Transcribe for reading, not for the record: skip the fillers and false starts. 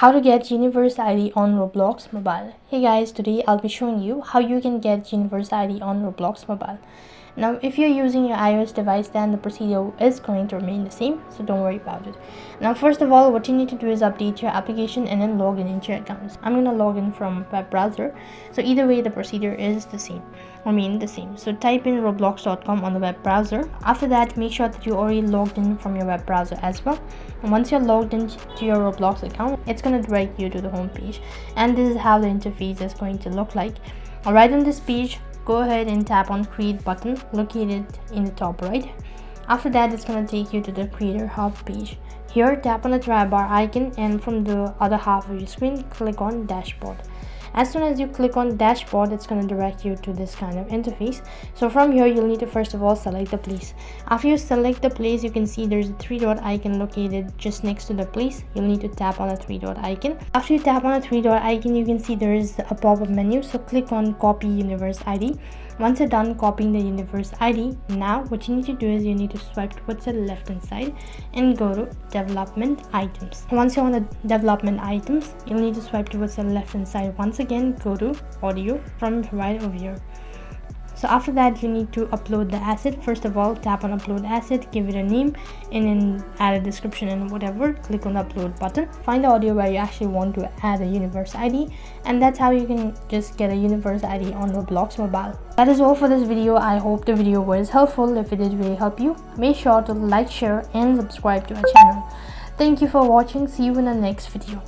How to get Universe ID on Roblox mobile. Hey guys, today I'll be showing you how you can get Universe ID on Roblox mobile. Now if you're using your iOS device, then the procedure is going to remain the same, so don't worry about it. Now first of all, what you need to do is update your application and then log in into your accounts. I'm gonna log in from web browser, so either way the procedure is the same. So type in roblox.com on the web browser. After that, make sure that you already logged in from your web browser as well. And once you're logged into your Roblox account, it's going to direct you to the home page, and this is how the interface is going to look like. Alright, on this page, go ahead and tap on create button located in the top right. After that, it's going to take you to the creator hub page. Here, tap on the try bar icon, and from the other half of your screen, click on dashboard. As soon as you click on dashboard, it's going to direct you to this kind of interface. So from here, you'll need to first of all select the place. After you select the place, you can see there's a 3-dot icon located just next to the place. You'll need to tap on the 3-dot icon. After you tap on the 3-dot icon, you can see there is a pop-up menu. So click on copy universe ID. Once you're done copying the universe ID, now what you need to do is you need to swipe towards the left hand side and go to development items. Once you're on the development items, you'll need to swipe towards the left hand side. Once again, go to audio from right over here. So after that, you need to upload the asset. First of all, tap on upload asset, give it a name, and then add a description and whatever. Click on the upload button. Find the audio where you actually want to add a universe ID, and that's how you can just get a universe ID on Roblox mobile. That is all for this video. I hope the video was helpful. If it did really help you, make sure to like, share, and subscribe to our channel. Thank you for watching. See you in the next video.